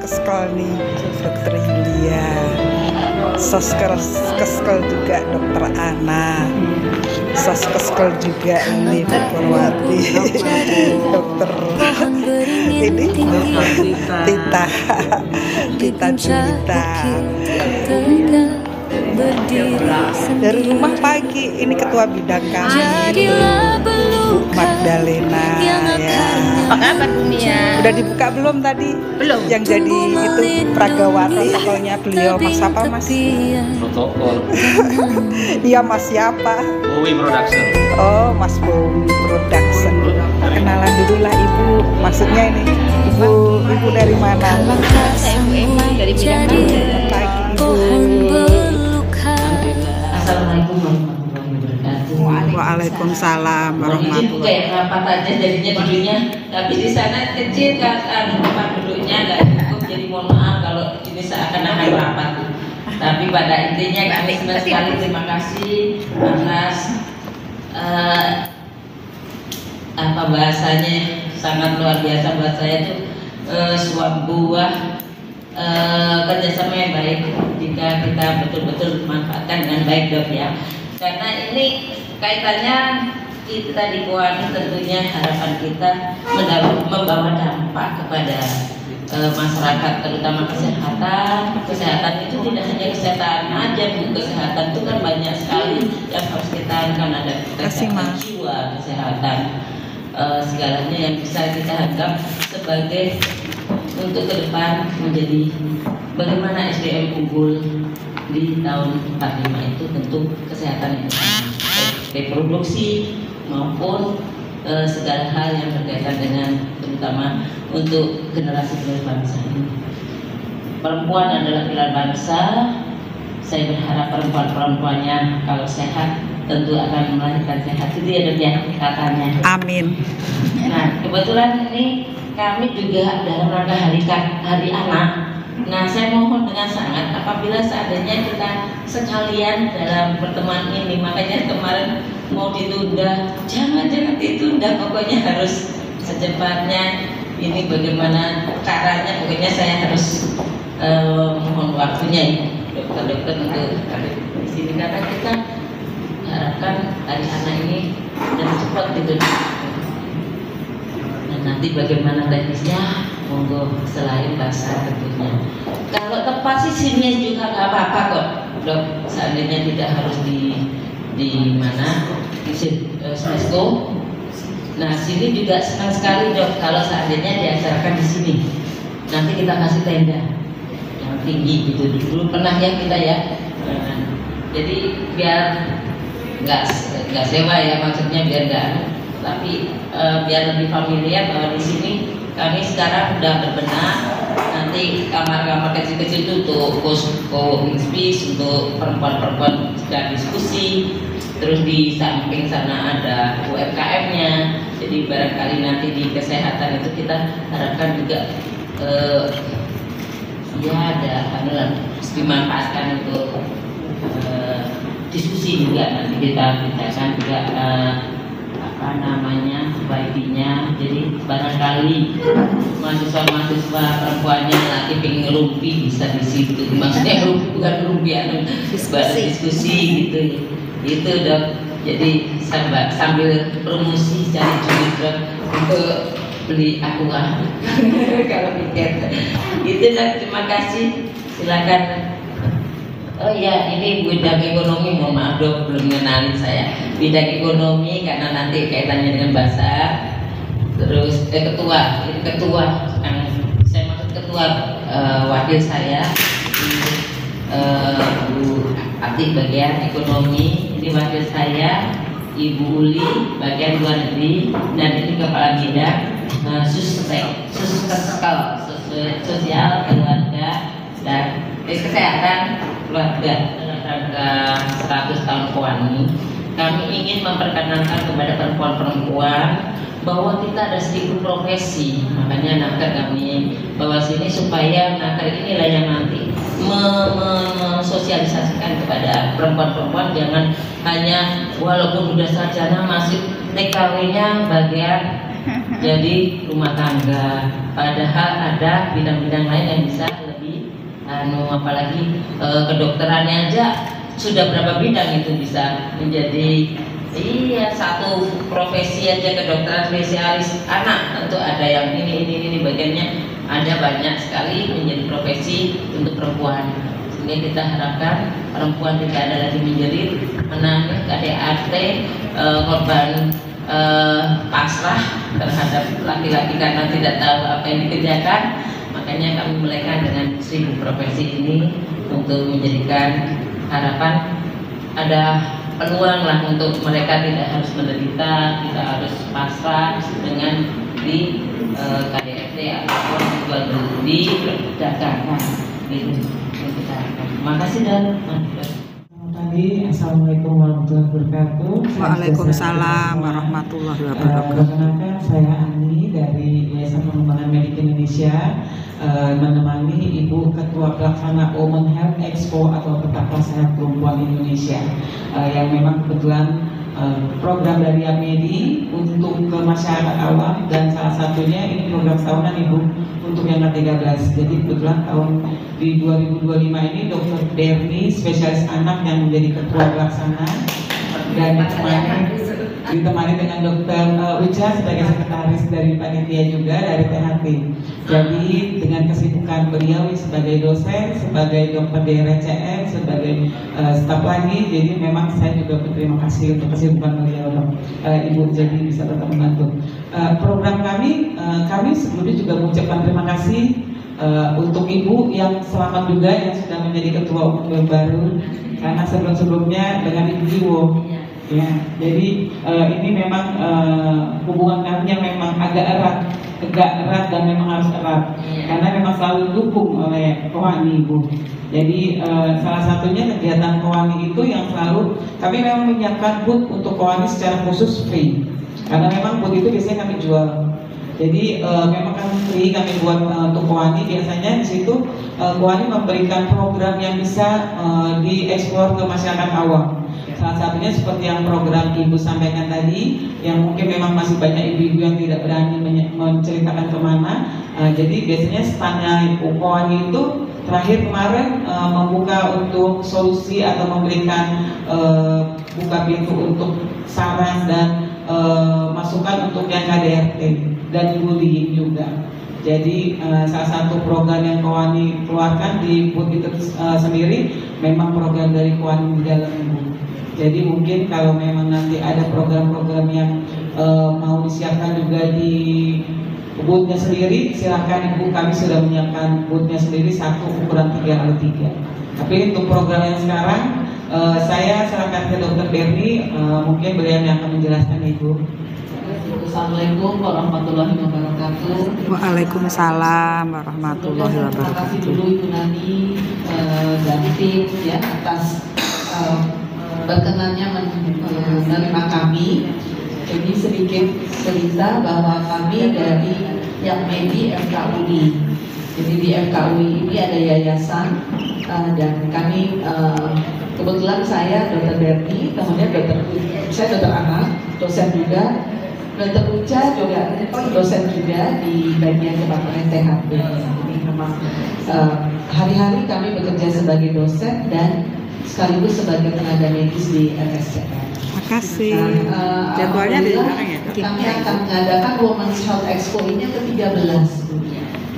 keskel nih dokter Yulia. Keskel juga dokter Ana. Keskel juga ini Bu Purwati. Dokter ini Tita Juwita. Dari rumah pagi ini ketua bidang kami Bu Magdalena ya. Apa kabar dunia? Udah dibuka belum tadi? Belum. Yang jadi itu Pragawati, pokoknya beliau Mas apa Mas? Protokol. Iya Mas siapa? Bowie Production. Oh Mas Bowie Production. Kenalan dulu lah Ibu. Maksudnya ini Ibu dari mana? Saya Bu Emma dari bidang Pagi Ibu. Assalamualaikum warahmatullahi wabarakatuh. Waalaikumsalam Izin warahmatullahi buka ya rapat aja jadinya duduknya, tapi di sana kecil kan tempat duduknya nggak cukup, jadi mohon maaf kalau ini seakan-akan rapat. Tapi pada intinya kami sekali terima kasih atas apa bahasanya sangat luar biasa buat saya tuh sebuah kerjasama yang baik jika kita betul-betul manfaatkan dengan baik Dok ya. Karena ini kaitannya kita di Kuani tentunya harapan kita membawa dampak kepada masyarakat, terutama kesehatan. Kesehatan itu tidak hanya kesehatan aja Bu, kesehatan itu kan banyak sekali yang harus kita kan ada kesehatan jiwa, kesehatan segalanya yang bisa kita anggap sebagai untuk ke depan menjadi bagaimana SDM unggul di tahun 45 itu tentu kesehatan itu reproduksi maupun segala hal yang berkaitan dengan terutama untuk generasi bangsa ini. Perempuan adalah pilar bangsa. Saya berharap perempuan-perempuannya kalau sehat tentu akan melahirkan sehat. Itu ya Dok ya katanya. Amin. Nah kebetulan ini kami juga dalam rangka hari anak. Nah saya mohon dengan sangat apabila seandainya kita sekalian dalam pertemuan ini, makanya kemarin mau ditunda, jangan ditunda, pokoknya harus secepatnya. Ini bagaimana caranya, pokoknya saya harus mohon waktunya ya dokter-dokter untuk hadir di sini karena kita harapkan hari anak ini dan cepat gitu. Nanti bagaimana teknisnya monggo selain bahasa tentunya. Kalau tepat sih sini juga nggak apa-apa kok Dok, seandainya tidak harus di mana di Smesco. Nah sini juga senang sekali Dok kalau seandainya diajarkan di sini. Nanti kita kasih tenda yang tinggi gitu dulu pernah ya kita ya. Jadi biar nggak sewa ya, maksudnya biar nggak tapi biar lebih familiar bahwa di sini kami sekarang sudah berbenah. Nanti kamar-kamar kecil-kecil itu untuk co-working space untuk perempuan-perempuan sedang diskusi. Terus di samping sana ada UMKM-nya. Jadi barangkali nanti di kesehatan itu kita harapkan juga ya ada hal dimanfaatkan untuk diskusi juga. Nanti kita akan juga apa namanya baiknya. Jadi barangkali mahasiswa perempuannya nanti pengen ngerumpi bisa di situ, maksudnya bukan ngerumpi diskusi gitu itu Dok. Jadi sambil promosi cari duit Dok untuk beli aqua kalau tiket itu Dok. Terima kasih, silakan. Oh ya, ini bidang ekonomi, mohon maaf Dok belum mengenalin saya. Bidang ekonomi karena nanti kaitannya dengan bahasa. Terus ketua, ini ketua, saya maksud ketua wakil saya Bu Ati bagian ekonomi, ini wakil saya Ibu Uli bagian luar negeri, dan ini kepala bidang sosial keluarga dan kesehatan keluarga dalam rangka 100 tahun Kuani. Kami ingin memperkenalkan kepada perempuan-perempuan bahwa kita ada 1000 profesi. Makanya naker kami bawa sini supaya naker inilah yang nanti mensosialisasikan kepada perempuan-perempuan, jangan hanya walaupun sudah sarjana masih TKW-nya bagian jadi rumah tangga. Padahal ada bidang-bidang lain yang bisa lebih apalagi kedokterannya aja sudah berapa bidang itu bisa menjadi satu profesi aja, kedokteran spesialis anak tentu ada yang ini bagiannya, ada banyak sekali menjadi profesi untuk perempuan. Sehingga kita harapkan perempuan tidak ada lagi menjerit, menangis, KDRT, korban pasrah terhadap laki-laki karena tidak tahu apa yang dikerjakan. Makanya kami mulaikan dengan 1000 profesi ini untuk menjadikan harapan ada peluang lah untuk mereka tidak harus menderita, tidak harus pasrah dengan di KDRT ataupun jual beli perdagangan gitu. Terima kasih dan pagi. Assalamualaikum warahmatullahi wabarakatuh. Waalaikumsalam warahmatullahi wabarakatuh. Perkenalkan, saya Ani dari Yayasan Pengembangan Medik Indonesia, menemani Ibu Ketua Pelaksana Women Health Expo atau Petaka Sehat Perempuan Indonesia, yang memang kebetulan program dari Amedi untuk ke masyarakat awam, dan salah satunya ini program tahunan Ibu untuk yang ke-13. Jadi kebetulan tahun di 2025 ini Dr. Berni, spesialis anak yang menjadi ketua pelaksana, dan ditemani dengan Dr. Uca sebagai sekretaris dari panitia juga dari THT. Jadi dengan kesibukan beliau sebagai dosen, sebagai dokter di RCM, sebagai staf lagi, jadi memang saya juga berterima kasih untuk kesibukan beliau, Ibu, jadi bisa tetap membantu program kami. Kami sebelumnya juga mengucapkan terima kasih untuk Ibu yang selamat juga yang sudah menjadi ketua umum yang baru, karena sebelumnya dengan Ibu Jiwo. Ya, jadi ini memang hubungan kami yang memang agak erat dan memang harus erat, karena memang selalu didukung oleh Kohani, Ibu. Jadi salah satunya kegiatan Kohani itu yang selalu kami memang menyiapkan booth untuk Kohani secara khusus free, karena memang booth itu biasanya kami jual. Jadi memang kan free kami buat untuk Kohani. Biasanya di situ Kohani memberikan program yang bisa dieksplor ke masyarakat awam. Salah satunya seperti yang program Ibu sampaikan tadi, yang mungkin memang masih banyak ibu-ibu yang tidak berani menceritakan kemana. Jadi biasanya standnya Kohani itu terakhir kemarin membuka untuk solusi atau memberikan buka pintu untuk saran dan masukan untuk yang KDRT dan bullying juga. Jadi salah satu program yang Kohani keluarkan di booth itu sendiri memang program dari Kohani di dalam Ibu. Jadi mungkin kalau memang nanti ada program-program yang mau disiapkan juga di boothnya sendiri, silakan Ibu, kami sudah menyiapkan boothnya sendiri satu ukuran 3x3. Tapi untuk program yang sekarang saya serahkan ke Dr. Berni, mungkin beliau yang akan menjelaskan, Ibu. Assalamualaikum warahmatullahi wabarakatuh. Waalaikumsalam warahmatullahi Terima kasih wabarakatuh. dulu Ibu Nani dan tim ya atas berkenannya menerima kami. Jadi sedikit cerita bahwa kami dari yang Medi FKUI. Jadi di FKUI ini ada yayasan dan kami kebetulan saya Dr. Berni, kemudian saya dokter anak, dosen juga. Dr. Uca juga dosen juga di bagian departemen THT. Jadi memang hari-hari kami bekerja sebagai dosen dan sekaligus sebagai tenaga medis di RSCM. Makasih. Jadwalnya di sekarang ya? Kami akan mengadakan Women's Health Expo ini yang ke-13.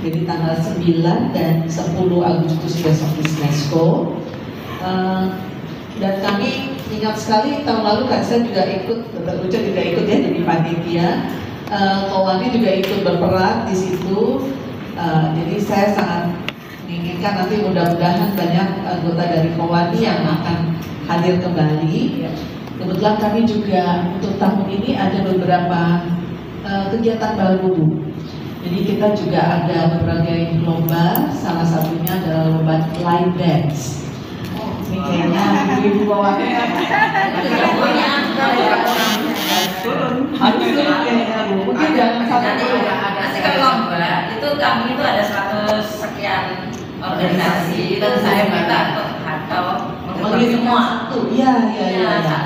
Jadi tanggal 9 dan 10 Agustus besok di Glasgow. Dan kami ingat sekali tahun lalu kan saya juga ikut, Dr. Uca juga ikut ya jadi panitia. Kohani juga ikut berperan di situ. Jadi saya sangat menginginkan nanti mudah-mudahan banyak anggota dari Kohani yang akan hadir kembali. Kebetulan kami juga untuk tahun ini ada beberapa kegiatan baru, Bu. Jadi kita juga ada berbagai lomba, salah satunya adalah lomba line dance. Ini kayaknya ibu-ibu Kohani harus turun kayaknya, Bu. Mungkin jangan satu ada sekali lomba itu kami itu ada 100 sekian organisasi dan saya minta atau mengirim semua. Iya.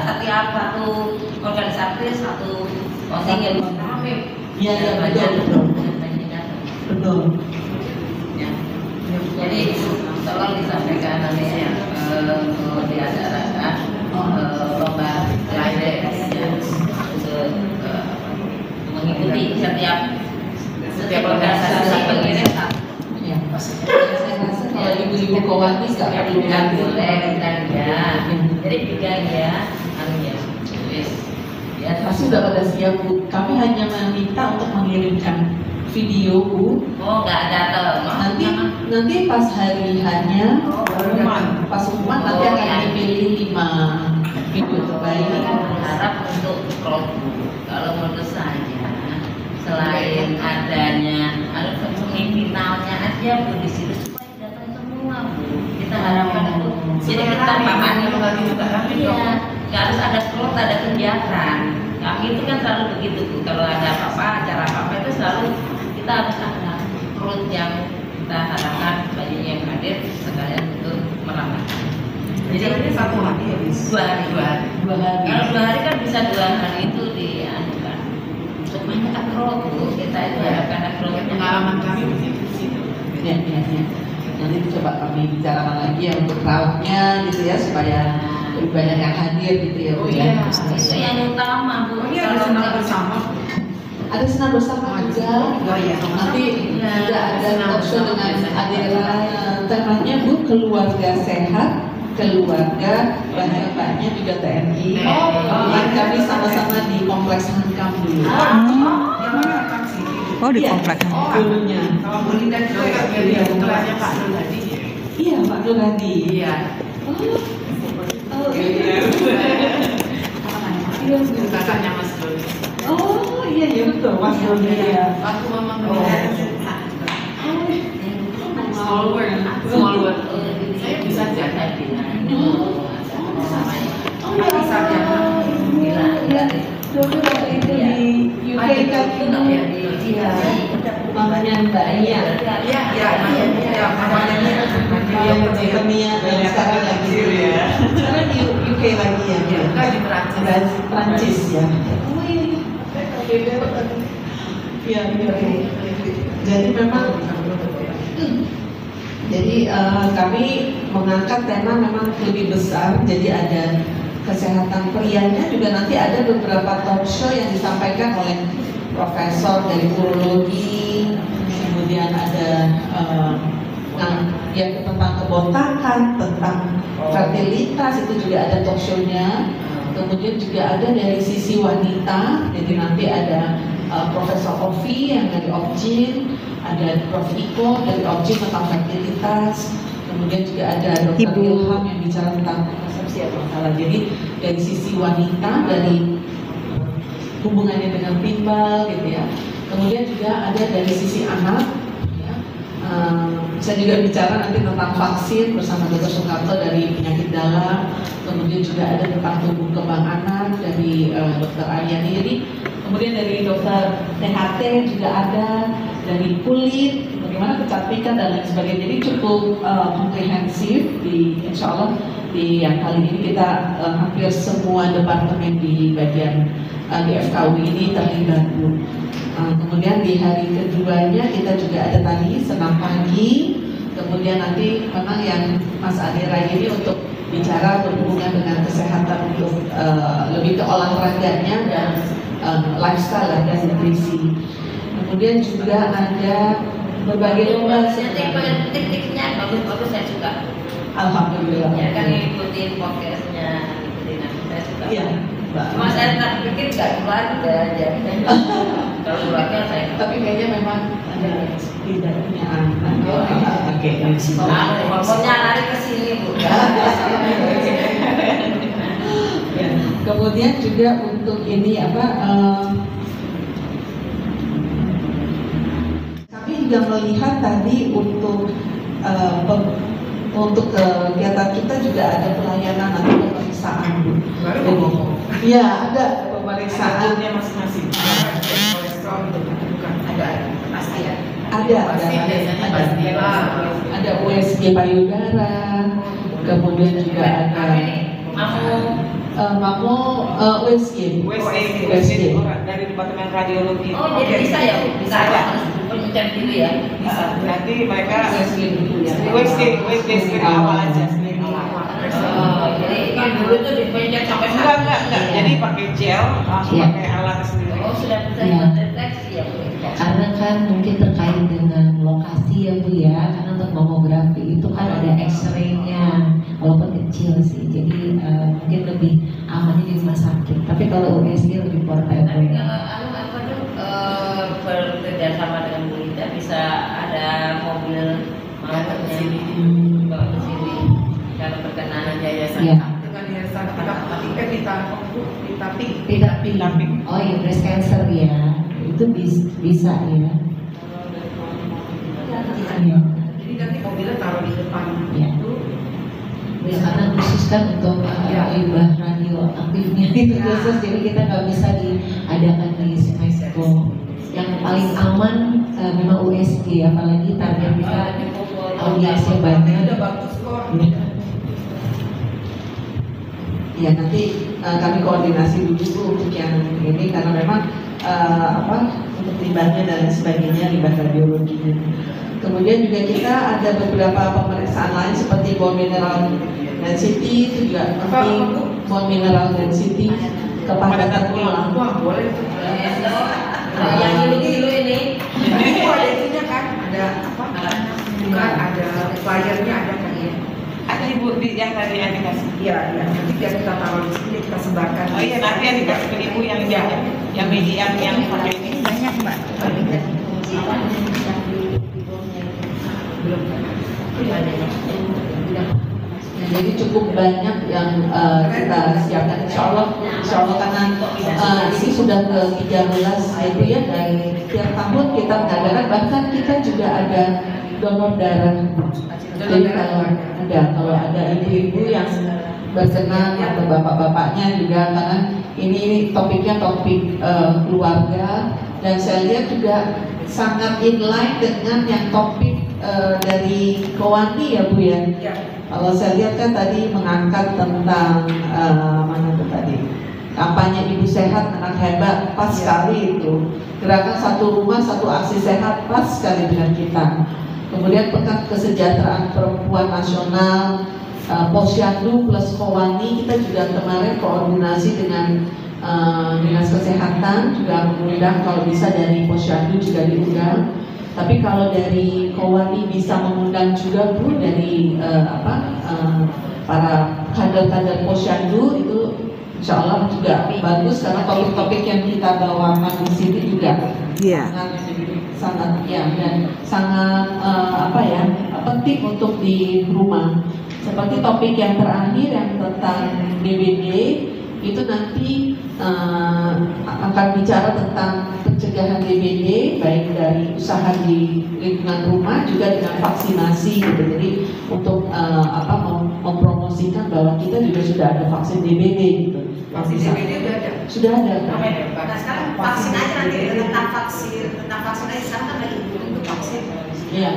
Setiap satu organisasi satu kontingen kami Iya, iya, betul. Betul. Ya. Jadi tolong disampaikan nanti ya di acara lomba Lides ya, untuk mengikuti setiap organisasi pengirim. Ya. Saya rasa kalau ibu-ibu Kowati nggak perlu boleh ya. Jadi bilang ya, ya pasti sudah pada siap Bu. Kami hanya meminta untuk mengirimkan video Bu. Oh nggak ada atau Nanti pas hari hanya pas pengumuman nanti akan dipilih 5 video terbaik. Harap untuk kalau menurut saya selain adanya semifinalnya aja Bu di situ supaya datang semua Bu. Kita harapkan itu. Jadi kita pamani juga kami nggak harus ada slot, ada kegiatan. Kami itu kan selalu begitu Bu. Kalau ada apa-apa, acara apa-apa itu selalu kita harus ada slot yang kita harapkan banyak yang hadir sekalian untuk meramaikan. Jadi ini 1 hari ya, 2 hari. Kalau 2 hari kan bisa 2 hari itu dianukan. Semuanya akrot Bu, kita itu harapkan akrotnya. Pengalaman kami begitu sih. Ya. Nanti coba kami bicarakan lagi ya untuk crowdnya gitu ya supaya lebih banyak yang hadir gitu ya Bu ya. Itu yang utama Bu. Ini ada senam bersama. Ada senam bersama juga. Nanti juga ada talk show dengan Adela. Temanya Bu keluarga sehat, keluarga bahagianya juga TNI. Kami sama-sama di kompleks Hankam dulu. Oh, di kompleks. Dulunya. Kalau Bu Linda juga ya kelasnya Pak Nur Hadi. Iya Pak Nur Hadi. Iya. Oh, Kakaknya Mas Doni. oh iya betul Mas Doni ya. Waktu Mama meninggal. Small world. Saya bisa jaga bisa jaga. Dulu waktu itu di UK kan iya mamanya Mbak Iya. Iya, mamanya Mia yang sekarang lagi sekarang di UK lagi ya. Enggak di Prancis ya. Oh iya. Jadi memang kami mengangkat tema memang lebih besar. Jadi ada kesehatan prianya juga nanti ada beberapa talk show yang disampaikan oleh profesor dari urologi, kemudian ada yang tentang kebotakan, tentang fertilitas itu juga ada talk show-nya. Kemudian juga ada dari sisi wanita, jadi nanti ada Profesor Ovi yang dari Obgyn, ada Prof Iko dari Obgyn tentang fertilitas. Kemudian juga ada Dr. Ilham yang bicara tentang konsepsi atau masalah. Jadi dari sisi wanita, dari hubungannya dengan timbal gitu ya. Kemudian juga ada dari sisi anak. Ya. Saya juga bicara nanti tentang vaksin bersama Dr. Soekarto dari penyakit dalam. Kemudian juga ada tentang tumbuh kembang anak dari Dr. Aryani. Jadi kemudian dari Dr. THT juga ada, dari kulit, bagaimana kecantikan dan lain sebagainya. Jadi cukup komprehensif di insya Allah di yang kali ini kita hampir semua departemen di bagian di FKUI ini terlibat Bu. Kemudian di hari keduanya kita juga ada tadi senam pagi. Kemudian nanti memang yang Mas Adira ini untuk bicara berhubungan dengan kesehatan untuk lebih ke olahraganya dan lifestyle dan nutrisi. Kemudian juga ada berbagai lomba. Tekniknya bagus-bagus saya suka. Alhamdulillah. Ya kan ngikutin podcastnya, ngikutin aku saya suka. Iya. Cuma saya tak pikir nggak keluarga jadi kalau keluarga saya. Tapi kayaknya memang ada tidak punya anak. Oke. Pokoknya lari ke sini Bu. Ya. Kemudian juga untuk ini kami juga melihat tadi untuk kegiatan kita juga ada pelayanan atau pemeriksaan. Iya ada pemeriksaan. Masing-masing. Kolesterol itu bukan ada pasti ya. Ada USG payudara, kemudian juga ada USG dari Departemen radiologi. Oh, jadi bisa ya, Bu? Bisa Ada. penelitian dulu ya. Bisa. Nanti mereka USG dulu ya. USG screening awal aja. Oh, jadi kan dulu tuh dipencet sampai Enggak. Jadi pakai gel, langsung Iya. pakai alat sendiri. Oh, sudah bisa Iya. deteksi ya, Bu? Karena kan mungkin terkait dengan lokasi ya Bu ya, karena untuk mamografi itu kan ada X-ray-nya, walaupun kecil sih, jadi mungkin lebih amannya di rumah sakit. Tapi kalau USG lebih portable. Tapi kalau apa tuh bekerja sama dengan Bu Lita bisa ada mobil mau ke sini, bawa ke sini. Kalau berkenan yayasan. Iya. Dengan yayasan Tidak pilih. Oh iya, breast cancer ya, itu bisa ya. Iya. Jadi nanti mobilnya taruh di depan Iya. itu. Ya, karena khusus kan untuk limbah radioaktifnya itu khusus, jadi kita nggak bisa diadakan di Meksiko. Yang paling aman memang USG, apalagi target kita audiensnya banyak. Udah bagus kok. Ya nanti kami koordinasi dulu Bu untuk yang ini karena memang untuk limbahnya dan sebagainya, limbah radiologinya. Kemudian juga kita ada beberapa pemeriksaan lain seperti bone mineral density, itu juga penting. Bone mineral density, kepadatan tulang. Wah, boleh. Yang dulu ini. Itu ada itunya kan, ada apa? Bukan ada bayarnya ada kan ya. Ada ibu yang tadi yang dikasih. Iya. Nanti biar kita taruh di sini kita sebarkan. Oh iya, nanti yang dikasih ke ibu yang media yang pakai ini banyak mbak. Nah, jadi cukup banyak yang kita siapkan, insya Allah karena ini sudah ke-13 itu ya, dari tiap tahun kita mengadakan, bahkan kita juga ada donor darah. Jadi kalau ada ibu-ibu yang berkenan atau bapak-bapaknya juga, karena ini topiknya topik keluarga, dan saya lihat juga sangat inline dengan yang topik dari Kowani ya Bu ya. Kalau saya lihat kan tadi mengangkat tentang mana itu tadi, kampanye Ibu Sehat Anak Hebat, pas sekali itu. Gerakan satu rumah satu aksi sehat, pas sekali dengan kita. Kemudian Pekan Kesejahteraan Perempuan Nasional, Posyandu plus Kowani, kita juga kemarin koordinasi dengan Dinas Kesehatan, juga mengundang kalau bisa dari Posyandu juga diundang. Tapi kalau dari Kowani bisa mengundang juga Bu dari para kader-kader Posyandu, itu insya Allah juga bagus, karena topik-topik yang kita bawakan di sini juga sangat dan sangat penting untuk di rumah. Seperti topik yang terakhir yang tentang DBD, itu nanti akan bicara tentang pencegahan DBD baik dari usaha di lingkungan rumah juga dengan vaksinasi gitu. Jadi untuk mempromosikan bahwa kita juga sudah ada vaksin DBD gitu. Vaksin DBD sudah ada. Nah sekarang vaksin aja nanti tentang vaksin aja sekarang kan lagi untuk vaksin. Iya.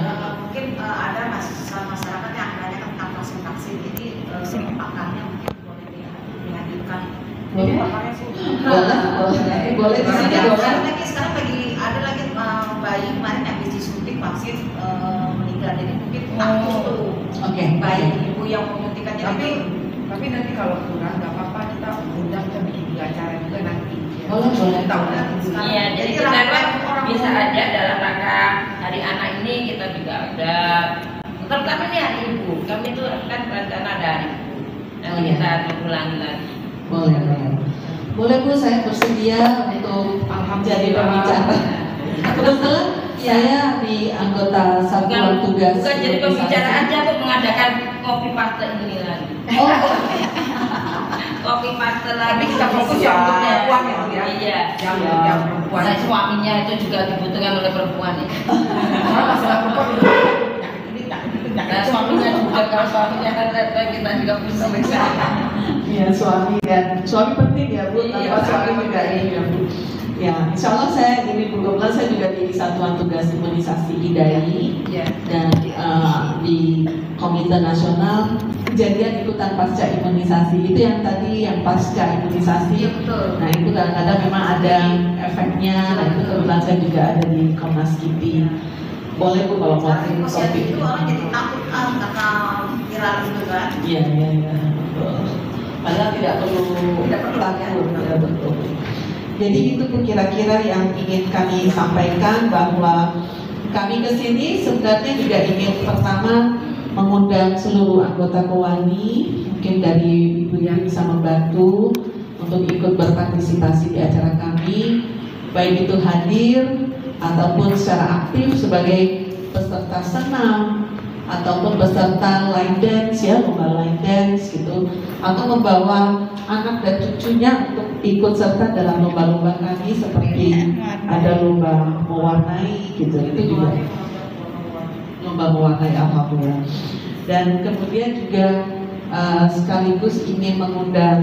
Mungkin ada masyarakat yang nanya tentang vaksin. Jadi pakarnya mungkin boleh dihadirkan. Boleh di sini sekarang lagi ada lagi bayi kemarin habis disuntik vaksin meninggal, jadi mungkin takut tuh bayi ibu yang menyuntikan. Tapi nanti kalau kurang nggak apa-apa, kita undang, kita bikin acara juga nanti. Boleh. Tahu Iya, jadi kita kan bisa aja dalam rangka Hari Anak ini kita juga ada, terutama ini Hari Ibu, kami itu kan rencana ada Hari Ibu. Nanti kita mengulangi lagi. Boleh Bu, saya bersedia untuk jadi pembicara. Kebetulan saya di anggota satuan tugas. Bukan jadi pembicara aja, Bu, mengadakan kopi paste ini lagi. Oh, kopi paste lagi. Tapi kita fokus yang untuk perempuan ya. Iya. Yang perempuan. Saya suaminya itu juga dibutuhkan oleh perempuan ya. Masalah perempuan Nah, suaminya juga, kalau suaminya kan kita juga bisa bisa. iya suami penting ya Bu, tanpa suami juga ini ya Bu. Ya, insya Allah saya di 2012 saya juga di Satuan Tugas Imunisasi IDAI dan di Komite Nasional Kejadian Ikutan Pasca Imunisasi. Itu yang tadi yang pasca imunisasi. Betul. Nah itu kadang-kadang memang ada efek kakaknya. Nah itu kebetulan saya juga ada di Komnas KIPI. Boleh Bu kalau mau Tapi topik itu orang jadi takut karena viral itu kan. Iya. Padahal tidak perlu takut, ya betul. Jadi itu tuh kira-kira yang ingin kami sampaikan, bahwa kami ke sini sebenarnya juga ingin pertama mengundang seluruh anggota Kowani, mungkin dari Ibu yang bisa membantu untuk ikut berpartisipasi di acara kami, baik itu hadir ataupun secara aktif sebagai peserta senam ataupun peserta line dance, ya, lomba line dance gitu, atau membawa anak dan cucunya untuk ikut serta dalam lomba-lomba kami seperti ada lomba mewarnai gitu, itu juga lomba mewarnai, alhamdulillah. Dan kemudian juga sekaligus ingin mengundang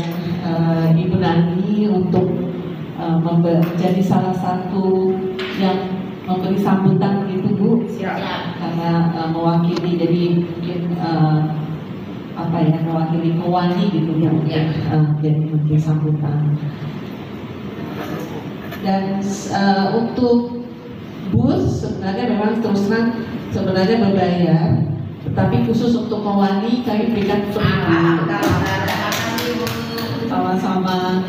Ibu Nani untuk menjadi salah satu yang memberi sambutan begitu Bu, karena mewakili, jadi mungkin mewakili Kowani gitu ya, jadi memberi sambutan. Dan untuk bus sebenarnya memang terus terang sebenarnya berbayar, tetapi khusus untuk Kowani kami berikan sama-sama.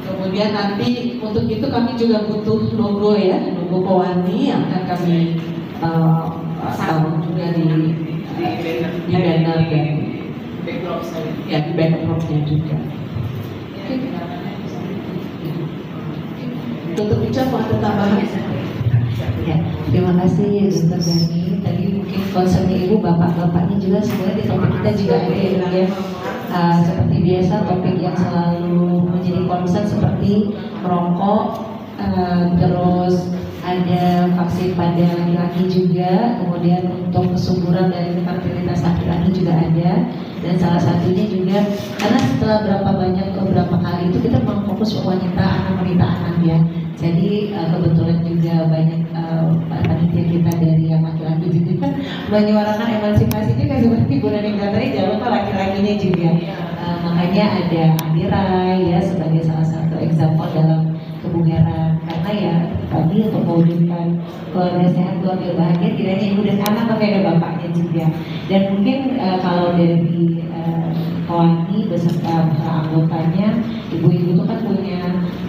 Kemudian nanti untuk itu kami juga butuh logo, ya, logo Kowani yang akan kami taruh juga di banner dan di backdropnya juga. Untuk bicara mau ada tambahan? Ya, terima kasih Dr. Gani. Tadi mungkin concernnya Ibu, bapak-bapaknya juga sebenarnya di topik kita juga ada ya. Seperti biasa topik yang selalu menjadi concern seperti merokok, terus ada vaksin pada laki-laki juga, kemudian untuk kesuburan dan fertilitas laki-laki juga ada, dan salah satunya juga karena setelah beberapa kali itu kita memfokus ke wanita anak ya. Jadi kebetulan juga banyak panitia kita dari yang laki-laki juga menyuarakan emansipasi juga seperti Bu Nani tadi, jangan lupa laki-lakinya juga. Makanya ada Amira ya sebagai salah satu example dalam kebugaran, karena ya tadi untuk mewujudkan keluarga sehat, keluarga bahagia tidak hanya ibu dan anak tapi ada bapaknya juga. Dan mungkin kalau dari Kowani beserta anggotanya, ibu-ibu itu kan punya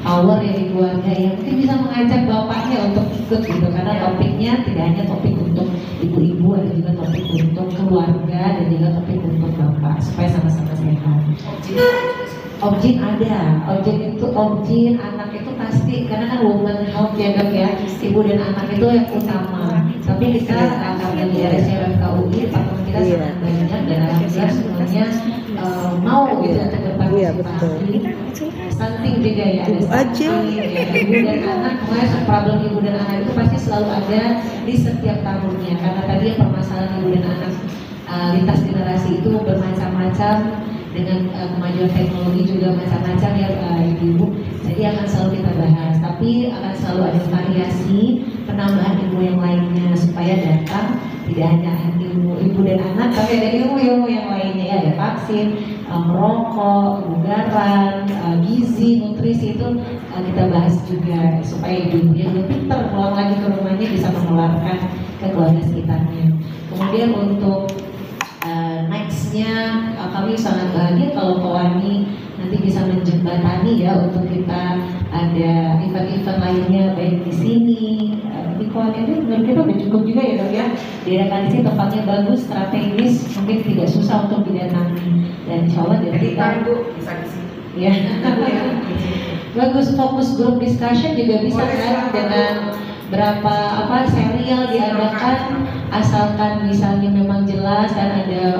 power ya di keluarga yang mungkin bisa mengajak bapaknya untuk ikut gitu, karena topiknya tidak hanya topik untuk ibu-ibu, ada juga topik untuk keluarga dan juga topik untuk bapak supaya sama-sama sehat. Objek ada, objek anak itu pasti, karena kan woman health ya Dok ya, ibu dan anak itu yang utama. Tapi kita karena di RSCM FKUI, partner kita sangat banyak dan alhamdulillah semuanya mau gitu untuk berpartisipasi. Stunting juga ya, ada stunting, ya, ibu dan anak, makanya problem ibu dan anak itu pasti selalu ada di setiap tahunnya, karena tadi yang permasalahan ibu dan anak lintas generasi itu bermacam-macam. Dengan kemajuan teknologi juga macam-macam ya ibu, jadi akan selalu kita bahas, tapi akan selalu ada variasi penambahan ilmu yang lainnya supaya datang tidak hanya ilmu ibu dan anak, tapi ada ilmu-ilmu yang lainnya ya, ada vaksin, merokok, kebugaran, gizi, nutrisi itu kita bahas juga supaya ibu-ibu yang pintar pulang lagi ke rumahnya bisa menularkan ke keluarga sekitarnya. Kemudian untuk nextnya kami sangat bahagia kalau Kowani nanti bisa menjembatani ya untuk kita ada event-event lainnya baik di sini di Kowani itu menurut kita udah cukup juga ya Dok ya. Daerah sini tempatnya bagus, strategis, mungkin tidak susah untuk didatangi, dan insya Allah dari kita bisa di sini. Ya, bagus. Fokus grup discussion juga bisa kan dengan berapa serial diadakan, asalkan misalnya memang jelas dan ada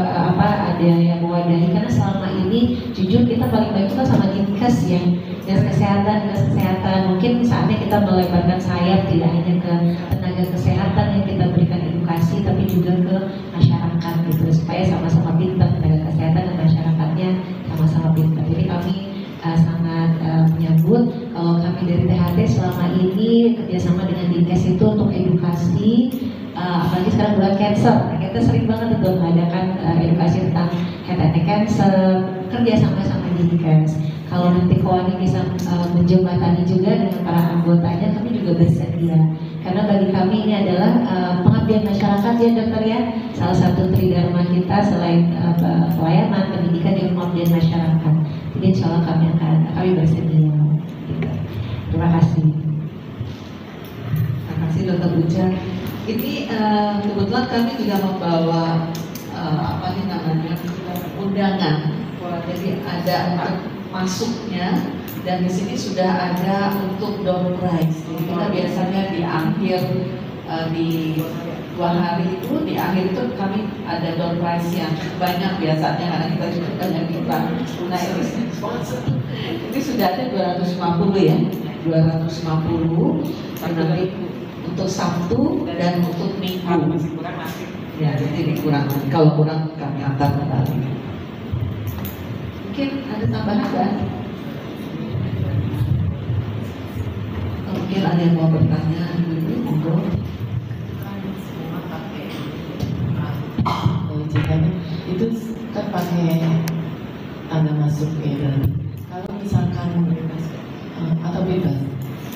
yang mewadahi, karena selama ini jujur kita paling baik itu sama Dinkes ya, dinas kesehatan. Mungkin saatnya kita melebarkan sayap tidak hanya ke tenaga kesehatan yang kita berikan edukasi, tapi juga ke masyarakat gitu, supaya sama-sama pintar, tenaga kesehatan dan masyarakatnya sama-sama pintar. Jadi kami sangat menyambut kalau kami dari THT selama ini kerjasama dengan Dinkes itu untuk edukasi, apalagi sekarang bulan cancer. Kita sering banget untuk mengadakan edukasi tentang head and neck cancer, kerjasama sama Dinkes. Kalau nanti Kowani bisa menjembatani juga dengan para anggotanya, kami juga juga bersedia. Karena bagi kami ini adalah pengabdian masyarakat ya dokter ya. Salah satu tridharma kita selain pelayanan, pendidikan, dan pengabdian masyarakat. Jadi insya Allah kami bersedia. Gitu. Terima kasih. Terima kasih Dr. Buja. Ini kebetulan kami juga membawa undangan. Jadi ada untuk masuknya, dan di sini sudah ada untuk door prize. Jadi kita biasanya di akhir di 2 hari itu, di akhir itu kami ada door prize yang banyak biasanya karena kita juga banyak diundang. Nah ini sudah ada 250 ya, 250 nanti untuk Sabtu dan untuk Minggu. Ya, jadi kurang. Kalau kurang kami antar kembali. Mungkin ada tambahan kan? Mungkin ada yang mau bertanya dulu, monggo. Itu kan pakai tanda masuk ya. Kalau misalkan atau bebas,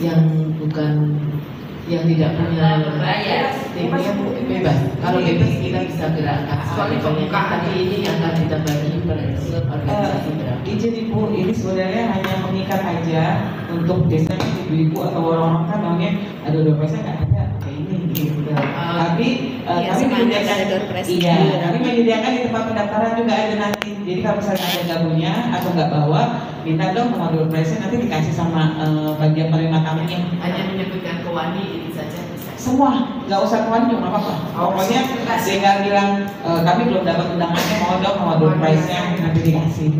yang bukan, yang tidak punya timnya bebas. Kalau bebas kita bisa gerakkan. Tapi ini akan kita bagi per organisasi berapa? Izin Ibu, ini sebenarnya hanya mengikat aja untuk biasanya ibu-ibu atau orang-orang kan namanya ada door prize nggak ada kayak ini gitu. Tapi kami menyediakan kami menyediakan di tempat pendaftaran juga ada nanti. Jadi kalau misalnya ada nggak punya atau nggak bawa, minta dong nomor door prize nanti dikasih sama bagian penerima kami. Hanya menyebutkan ke Wani ini saja. Semua, nggak usah ke Wani juga nggak apa-apa. Pokoknya tinggal bilang kami belum dapat undangannya, mau dong nomor door prize-nya nanti dikasih.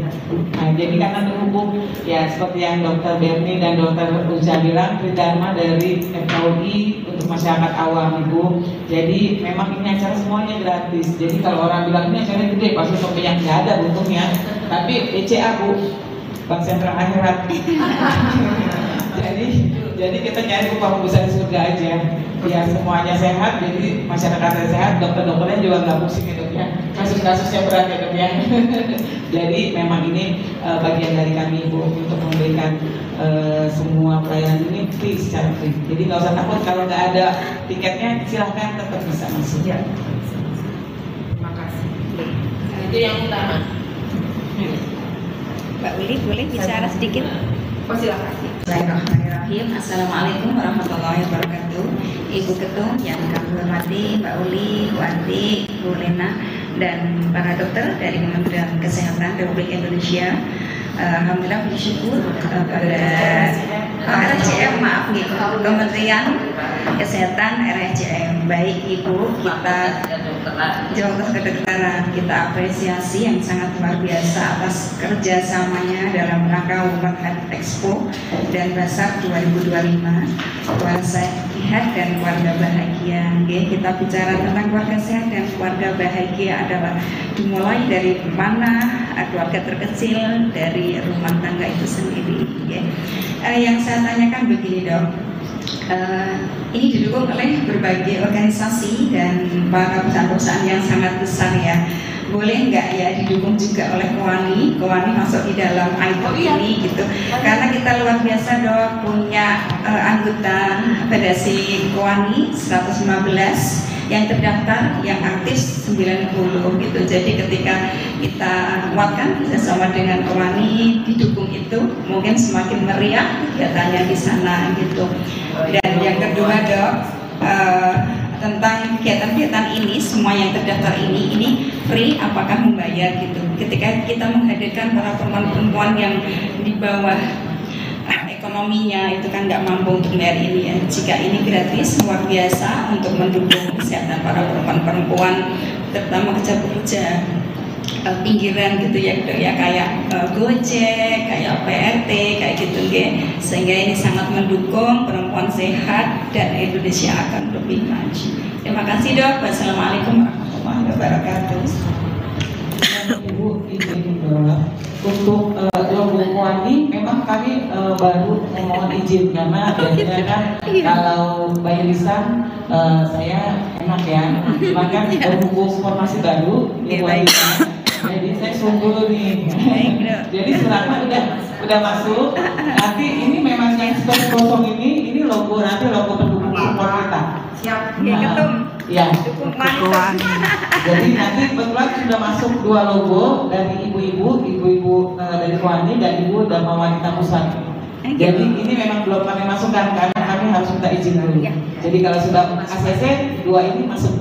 Nah, jadi karena terhubung ya seperti yang Dr. Berni dan Dr. Uja bilang, tridharma dari FKUI untuk masyarakat awam Ibu. Jadi memang ini acara semuanya gratis. Jadi kalau orang bilang ini acaranya gede, pasti sampai yang nggak ada untungnya. Tapi BCA Bu, Bank Sentral Akhirat. Jadi kita nyari upah besar di surga aja. Ya semuanya sehat, jadi masyarakatnya sehat, dokter-dokternya juga nggak pusing ya dok ya. Kasus-kasusnya berat ya dok ya. Jadi memang ini bagian dari kami Ibu untuk memberikan semua pelayanan ini free, secara free. Jadi nggak usah takut kalau nggak ada tiketnya, silahkan tetap bisa masuk. Ya. Terima kasih. Itu yang utama. Mbak Uli boleh bicara sedikit? Oh silakan. Bismillahirrahmanirrahim. Assalamualaikum warahmatullahi wabarakatuh. Ibu Ketum yang kami hormati, Mbak Uli, Bu Andi, Bu Lena, dan para dokter dari Kementerian Kesehatan Republik Indonesia. Alhamdulillah bersyukur pada RSCM, maaf nih, Kementerian Kesehatan RSCM. Baik Ibu, kita Dokter Kedokteran, kita apresiasi yang sangat luar biasa atas kerjasamanya dalam rangka Women Health Expo dan Basar 2025, keluarga sehat dan keluarga bahagia. Oke, kita bicara tentang keluarga sehat dan keluarga bahagia adalah dimulai dari mana keluarga terkecil, dari rumah tangga itu sendiri. Yang saya tanyakan begini dok, ini didukung oleh berbagai organisasi dan para perusahaan-perusahaan yang sangat besar ya. Boleh nggak ya didukung juga oleh Kewani masuk di dalam item ini gitu. Karena kita luar biasa dok, punya anggota Federasi Kewani 115 yang terdaftar, yang aktif 90 gitu. Jadi ketika kita kuatkan bersama dengan Kewani, didukung itu mungkin semakin meriah kegiatannya di sana gitu. Dan yang kedua dok, tentang kegiatan-kegiatan ini, semua yang terdaftar ini free apakah membayar gitu. Ketika kita menghadirkan para perempuan-perempuan yang di bawah ekonominya itu kan nggak mampu untuk bayar ini ya. Jika ini gratis, luar biasa untuk mendukung kesehatan para perempuan-perempuan, terutama pekerja pinggiran gitu ya, kayak Gojek, kayak PRT, kayak gitu sehingga ini sangat mendukung perempuan sehat dan Indonesia akan lebih maju. Terima kasih dok. Wassalamualaikum warahmatullahi wabarakatuh. Ibu izin untuk logo Kewani memang kami baru mohon izin karena biasanya kan kalau bayar lisan saya enak ya, maka berhubung formasi baru jadi saya suruh dulu nih. Jadi selama udah masuk, nanti ini memang yang seperti kosong ini logo, nanti logo Ketum. Ya. Ketuaan. Jadi nanti kebetulan sudah masuk 2 logo dari ibu-ibu dari Kuani dan Ibu Dharma Wanita Pusat. Jadi ini memang belum kami masukkan karena kami harus minta izin dulu. Jadi kalau sudah ACC 2 ini masuk.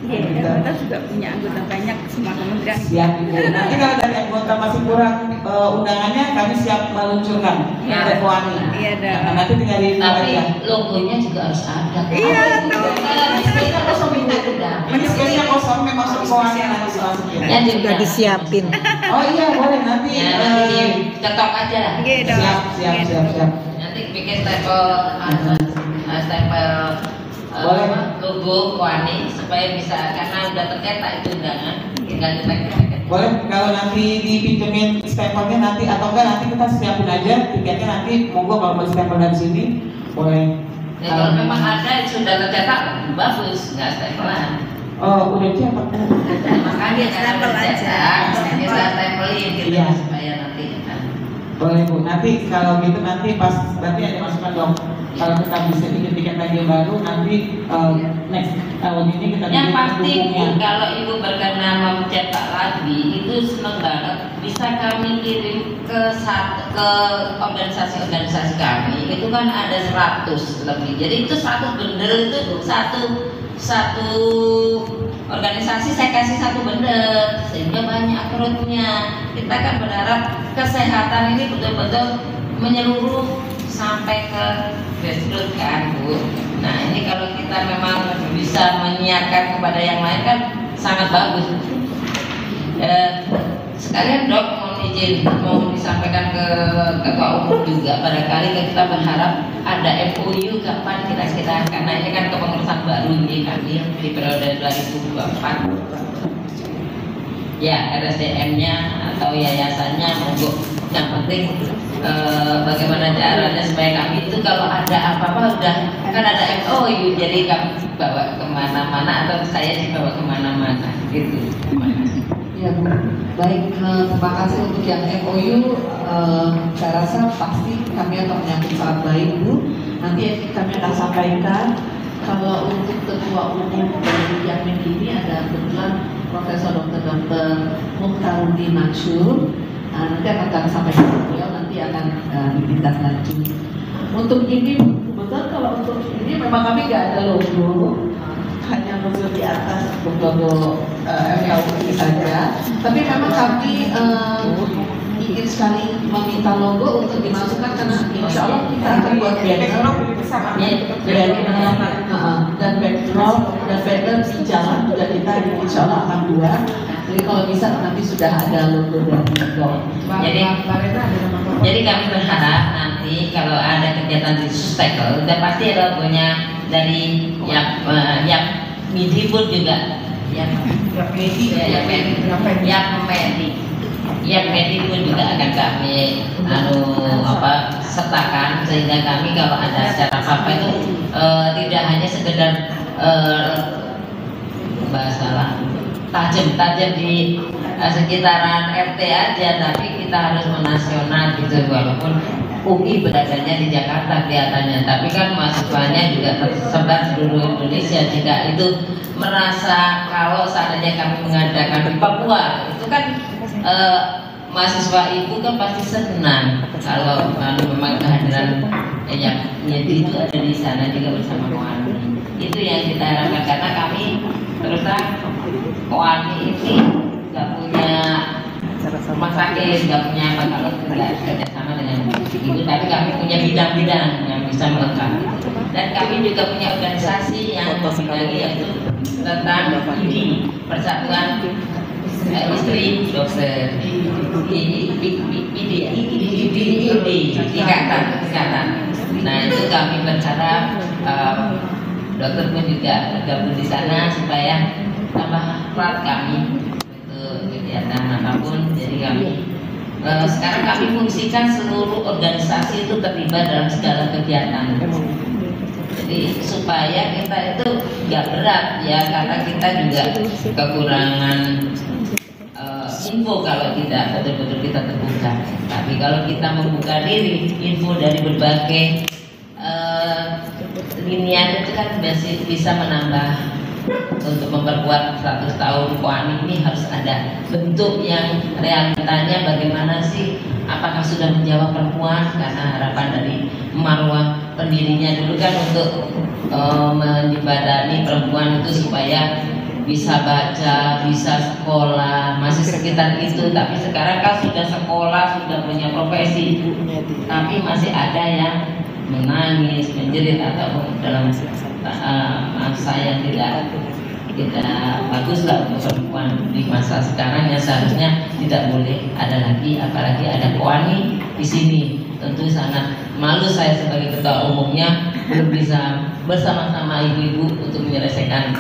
Iya, kita sudah punya anggota banyak semua kementerian. Siap Ibu. Nanti kalau dari anggota masih kurang undangannya kami siap meluncurkan ke Kuani. Iya dah. Nah, nanti tinggal di Tapi logonya juga harus ada. Iya, Kita kosong minta tidak. Ini space-nya kosong memang masuk Kuani nanti dimasukin. Ya, Sudah disiapin. Oh iya boleh nanti. Ya, nanti ketok aja. Iya dong. Siap. Nanti bikin stempel Boleh. logo Kuani supaya bisa, karena udah tercetak itu undangan, tinggal kita Boleh kalau nanti dipinjemin stempelnya nanti atau enggak nanti kita siapin aja tiketnya nanti monggo kalau mau stempel dari sini boleh. Ya, kalau memang ada sudah tercetak bagus, nggak stempelan. Oh udah cepat. Makanya Stempel aja. kita stempelin gitu Iya. supaya nanti kan. Boleh Bu, nanti kalau gitu nanti pas berarti ada masukan dong. Kalau kita bisa bikin tiket lagi yang baru nanti next tahun ini kita Yang bikin pasti pendukungnya. kalau Ibu berkenan mencetak lagi itu seneng banget, bisa kami kirim ke organisasi kami. Itu kan ada 100 lebih. Jadi itu 100 bendel itu satu organisasi saya kasih 1 bendel sehingga banyak perutnya. Kita kan berharap kesehatan ini betul-betul menyeluruh sampai ke grassroots kan Bu. Nah ini kalau kita memang bisa menyiarkan kepada yang lain kan sangat bagus. Sekalian Dok mohon izin mau disampaikan ke Ketua Umum juga, barangkali kita berharap ada MOU kapan kira-kira, karena ini kan kepengurusan baru ini kami di periode 2024. Ya RSDM-nya atau yayasannya monggo. Yang penting bagaimana caranya supaya kami itu kalau ada apa-apa udah kan ada MOU, jadi kami bawa kemana-mana atau saya dibawa kemana-mana gitu. Ya Bu, baik, terima kasih untuk yang MOU. Saya rasa pasti kami akan menyambut sangat baik Bu. Nanti kami akan sampaikan. Kalau untuk Ketua Umum dari Yamin ini ada kebetulan Profesor Dr. Muhtarudin Mansur. Nanti akan kami sampaikan ke beliau, nanti akan ditindaklanjuti. Untuk ini kebetulan kalau untuk ini memang kami nggak ada logo, hanya logo di atas logo FKUI saja. Tapi memang kami ingin sekali meminta logo untuk dimasukkan karena insya Allah kita akan buat dan backdrop dan banner di jalan juga kita insya Allah akan buat. Jadi kalau bisa nanti sudah ada logo dari Dok. Jadi kami berharap nanti kalau ada kegiatan di Sustainable udah pasti ada logonya dari yang Midi pun juga yang Medi pun juga akan kami sertakan sehingga kami kalau ada acara apa itu tidak hanya sekedar bahasa tajam di sekitaran RT aja, tapi kita harus menasional gitu, walaupun UI beradanya di Jakarta kelihatannya, tapi kan mahasiswanya juga tersebar seluruh Indonesia. Jika itu merasa kalau seandainya kami mengadakan di Papua, itu kan mahasiswa ibu kan pasti senang kalau memang kehadiran yang itu ada di sana juga bersama Koani. Itu yang kita harapkan, karena kami terus terang Koani ini nggak punya rumah sakit, nggak punya apa, kalau tidak kerjasama dengan ibu, tapi kami punya bidang-bidang yang bisa melengkapi. Dan kami juga punya organisasi yang membidangi, yaitu tentang ID, Persatuan Istri Dokter, ikatan. Nah itu kami berharap dokter pun juga bergabung di sana supaya tambah kuat kami untuk kegiatan apapun. Jadi kami sekarang kami fungsikan seluruh organisasi itu terlibat dalam segala kegiatan. Jadi supaya kita itu nggak berat ya, karena kita juga kekurangan info kalau tidak betul-betul kita terbuka. Tapi kalau kita membuka diri, info dari berbagai ginian itu kan masih bisa menambah untuk memperkuat 100 tahun KOANI ini harus ada bentuk yang realitanya bagaimana sih, apakah sudah menjawab perempuan, karena harapan dari marwah pendirinya dulu kan untuk menjembatani perempuan itu supaya bisa baca, bisa sekolah, masih sekitar itu. Tapi sekarang kan sudah sekolah, sudah punya profesi, tapi masih ada yang menangis, menjerit atau dalam masa yang tidak bagus lah untuk perempuan di masa sekarang yang seharusnya tidak boleh ada lagi, apalagi ada KOANI di sini. Tentu sangat malu saya sebagai ketua umumnya belum bisa bersama-sama ibu-ibu untuk menyelesaikan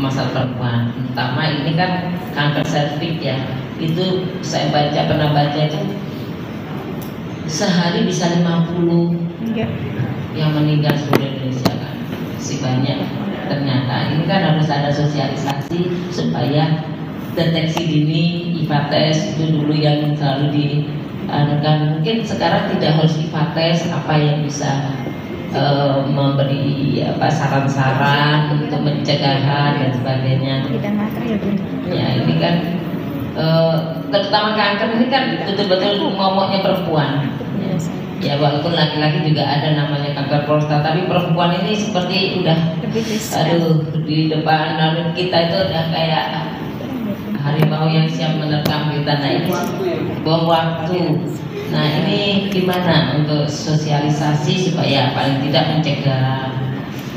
masalah perempuan. Terutama ini kan kanker serviks ya, itu saya pernah baca itu sehari bisa 50 yang meninggal seluruh Indonesia kan, si banyak. Ternyata ini kan harus ada sosialisasi supaya deteksi dini, IPA tes itu dulu yang selalu dianukan. Mungkin sekarang tidak harus IPA tes, apa yang bisa memberi saran-saran untuk pencegahan dan sebagainya. Ya ini kan terutama kanker ini kan betul-betul momoknya perempuan. Ya walaupun laki-laki juga ada namanya kanker prostat, tapi perempuan ini seperti udah di depan lalu kita itu udah kayak harimau yang siap menerkam kita. Nah ini bom waktu. Nah ini gimana untuk sosialisasi supaya paling tidak mencegah,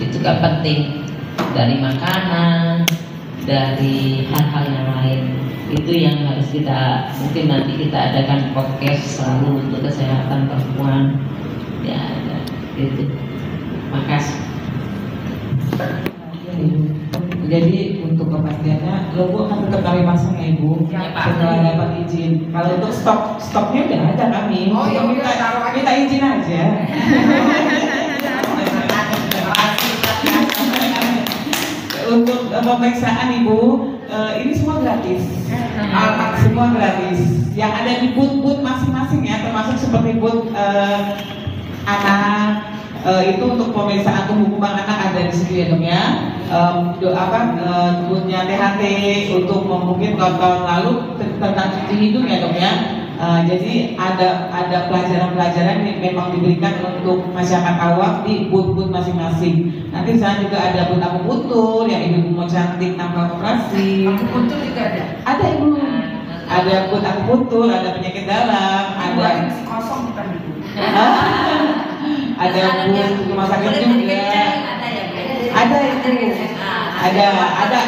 itu kan penting, dari makanan, dari hal-hal yang lain. Itu yang harus kita, mungkin nanti kita adakan podcast selalu untuk kesehatan perempuan ya, gitu. Makasih. Jadi untuk kepastiannya, logo akan tetap kami pasang ya Ibu, setelah dapat izin. Kalau untuk stoknya udah ada kami, kita izin aja. Untuk pemeriksaan Ibu, ini semua gratis, semua gratis. Yang ada di booth masing-masing ya, termasuk seperti booth anak, itu untuk pemeriksaan tumbuh kembang anak ada di situ ya Dok ya. Boothnya THT untuk mungkin tahun lalu tentang cuci hidung ya Dok ya. Jadi ada pelajaran-pelajaran yang memang diberikan untuk masyarakat awam di booth-booth masing-masing. Nanti di sana juga ada booth akupunktur yang ibu mau cantik tanpa operasi. Akupunktur juga ada. Ada Ibu. Ada booth akupunktur, ada penyakit dalam, ada kosong bukan Ibu. ada booth rumah sakit juga. Ada Ibu.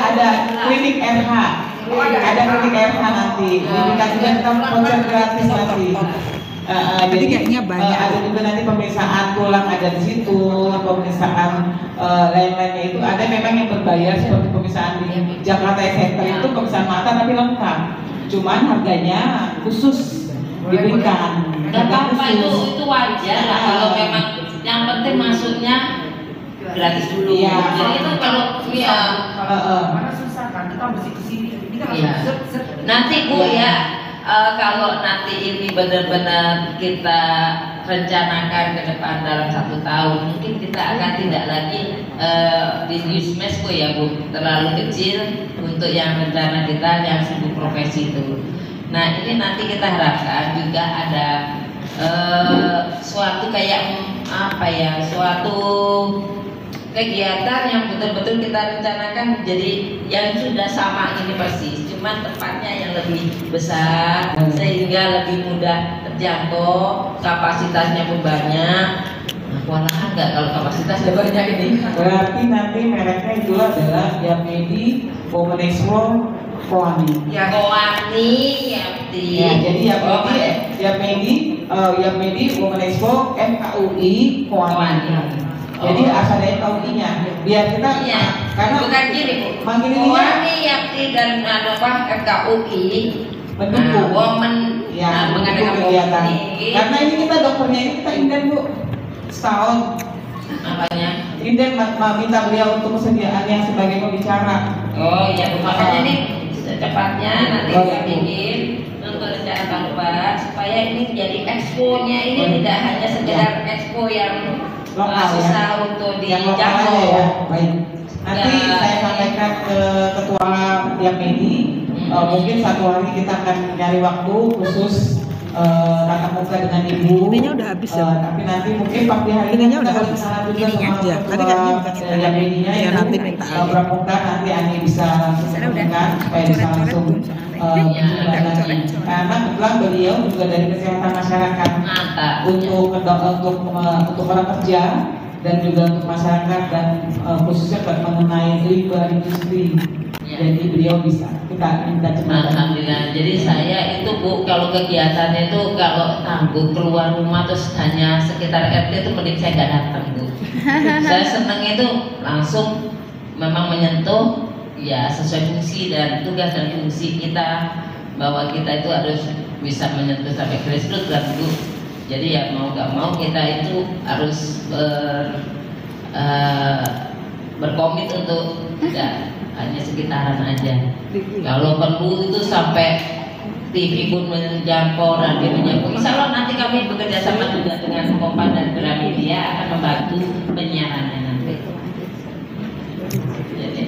Ada klinik RH. Ada klinik RH nanti. Kita juga kita konser gratis nanti. Jadi kayaknya banyak. Ada juga nanti pemeriksaan tulang ada di situ, pemeriksaan lain-lainnya itu ada memang yang berbayar seperti pemeriksaan di Jakarta Center itu pemeriksaan mata tapi lengkap. Cuman harganya khusus diberikan. Gak apa-apa itu wajar lah kalau memang yang penting masuknya gratis dulu. Iya. Jadi itu kalau mana susah kan kita mesti kesini. Ini kan iya. Nanti Bu ya, kalau nanti ini benar-benar kita rencanakan ke depan dalam 1 tahun, mungkin kita akan tidak lagi di Yusmesko ya Bu, terlalu kecil untuk yang rencana kita yang sibuk profesi itu. Nah ini nanti kita harapkan juga ada suatu kayak apa ya, suatu kegiatan yang betul-betul kita rencanakan jadi yang sudah sama ini persis, cuman tempatnya yang lebih besar sehingga lebih mudah terjangkau, kapasitasnya pun banyak. Nah, kewalahan nggak kalau kapasitasnya banyak ini? Berarti nanti mereknya itu adalah Yapmedi, Women Expo, KOANI. Ya KOANI, Yapti. Ya, jadi Yapmedi, Women Expo, FKUI, KOANI. Jadi asal dari KUI-nya, biar kita karena bukan gini Bu. KOANI, Yapti dan FKUI mendukung women mengadakan kegiatan. Karena ini kita dokternya ini kita inden Bu, setahun. Apanya? Inden minta beliau untuk kesediaannya sebagai pembicara. Oh iya Bu, makanya nih secepatnya nanti kita bikin untuk rencana tahun depan supaya ini jadi expo-nya ini tidak hanya sekedar expo yang lokal susah ya. untuk Yang lokal aja dijangkau. ya. Baik. Nanti saya sampaikan ke ketua tiap medi. Mungkin satu hari kita akan nyari waktu khusus tatap muka dengan ibu. Ininya udah habis ya. Tapi nanti mungkin pagi hari ini Ininya kita udah habis. berkenalan juga sama Ya, tadi ketua kayaknya udah. tiap medinya. Ya, nanti minta aja. Berapa nanti Ani bisa sampaikan supaya bisa langsung menjalani. Karena kebetulan beliau juga dari kesehatan masyarakat untuk para kerja dan juga untuk masyarakat dan khususnya mengenai limbah industri. Jadi beliau bisa kita minta cepat. Alhamdulillah. Jadi saya itu Bu, kalau kegiatannya itu kalau tangguh keluar rumah terus hanya sekitar RT itu mending saya nggak datang Bu. Saya senang itu langsung memang menyentuh ya sesuai fungsi dan tugas dan fungsi kita, bahwa kita itu harus bisa menyentuh sampai grassroots kan Bu. Jadi ya mau nggak mau kita itu harus berkomit untuk tidak hanya sekitaran aja. Kalau perlu itu sampai TV pun menjangkau, radio menjangkau. Insya Allah nanti kami bekerja sama juga dengan Kompas dan Gramedia akan membantu penyiarannya nanti. Jadi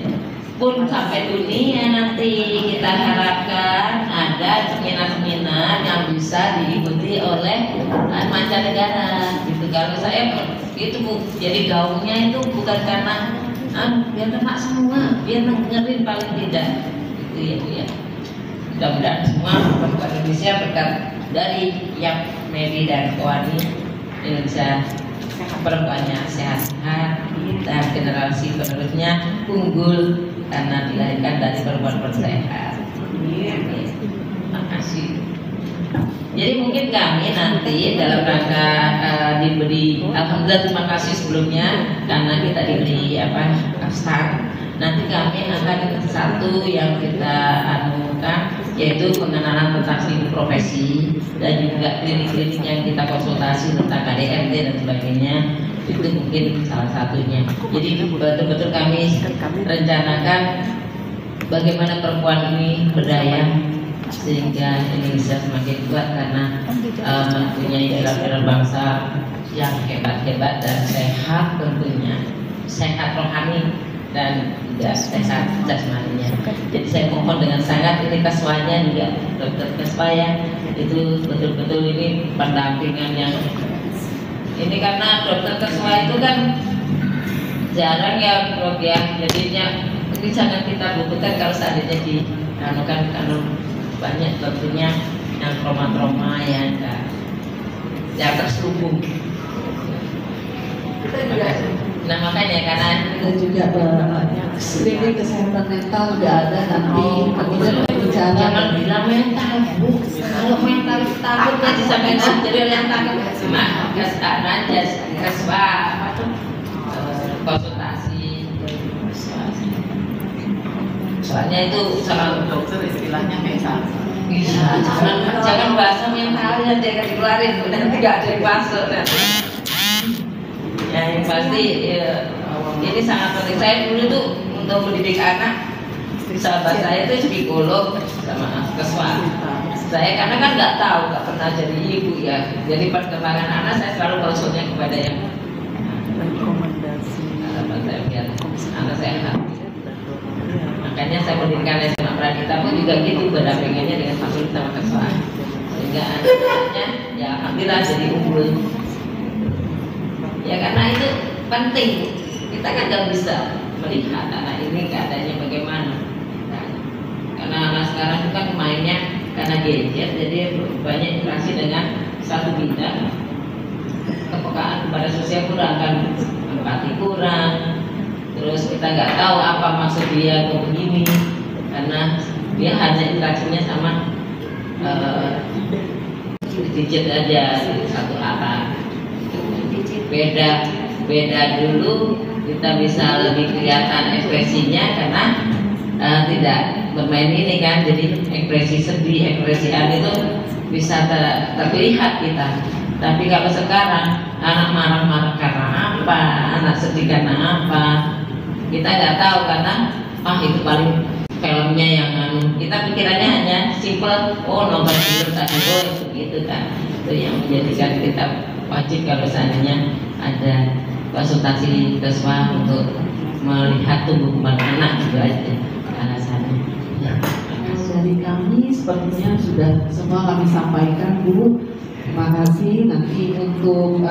pun sampai dunia nanti kita harapkan ada seminar-seminar yang bisa diikuti oleh mancanegara. Gitu. Kalau saya itu Bu, jadi gaungnya itu bukan karena biar kena semua, biar dengerin paling tidak, gitu ya Bu ya. Mudah-mudahan semua perempuan Indonesia berkat dari yang Medi dan Koani Indonesia perempuannya sehat-sehat dan generasi penerusnya unggul karena dilahirkan dari perempuan sehat. Terima kasih. Jadi mungkin kami nanti dalam rangka diberi, alhamdulillah terima kasih sebelumnya karena kita diberi start. Nanti kami akan satu yang kita anukan yaitu pengenalan tentang seribu profesi dan juga klinik-klinik yang kita konsultasi tentang KDRT dan sebagainya. Itu mungkin salah satunya. Jadi betul-betul kami rencanakan bagaimana perempuan ini berdaya sehingga Indonesia semakin kuat karena mempunyai pilar-pilar bangsa yang hebat-hebat dan sehat, tentunya sehat rohani dan juga sehat jasmaninya. Jadi saya mohon dengan sangat ini Kaswanya juga Dokter Kaswaya itu betul-betul ini pendampingan yang ini karena Dokter Kaswaya itu kan jarang ya Prof ya, jadinya ini sangat kita butuhkan kalau seandainya di kan banyak tentunya yang trauma-trauma yang terselubung. Kita juga, nah makanya karena kita juga screening kesehatan mental juga ada nanti. Kemudian bicara jangan bilang mental Bu, kalau mental takut kan disampaikan jadi yang takut cuma kesba konsultasi. Soalnya itu salah dokter istilahnya mental. Bisa, jangan bahasa mental yang jangan dikeluarin, nanti nggak ada yang masuk. Ya yang pasti ini sangat penting. Saya dulu tuh untuk mendidik anak, sahabat saya itu psikolog sama keswa. Saya karena kan nggak tahu, nggak pernah jadi ibu ya. Jadi perkembangan anak saya selalu konsulnya kepada yang harapan saya biar anak sehat. Makanya saya mendirikan SMA Pradita pun juga gitu, berdampingannya dengan fakultas sama keswa. Sehingga anaknya ya alhamdulillah jadi unggul. Ya karena itu penting. Kita kan nggak bisa melihat anak ini keadaannya bagaimana. Karena anak sekarang itu kan mainnya karena gadget, jadi banyak interaksi dengan satu bidang. Kepekaan kepada sosial kurang, kan empati kurang. Terus kita nggak tahu apa maksud dia kok begini, karena dia hanya interaksinya sama gadget aja satu arah. Beda dulu kita bisa lebih kelihatan ekspresinya karena tidak bermain ini kan, jadi ekspresi sedih, ekspresi itu bisa terlihat kita. Tapi kalau sekarang anak marah-marah karena apa, anak sedih karena apa, kita nggak tahu karena itu paling filmnya yang kita pikirannya hanya simple, nonton film tadi begitu kan. Itu yang menjadikan kita wajib kalau seandainya ada konsultasi ke SWA untuk melihat tumbuh kembang anak gitu aja alasannya. Ya. Dari kami sepertinya sudah semua kami sampaikan, Bu. Terima kasih. Nanti untuk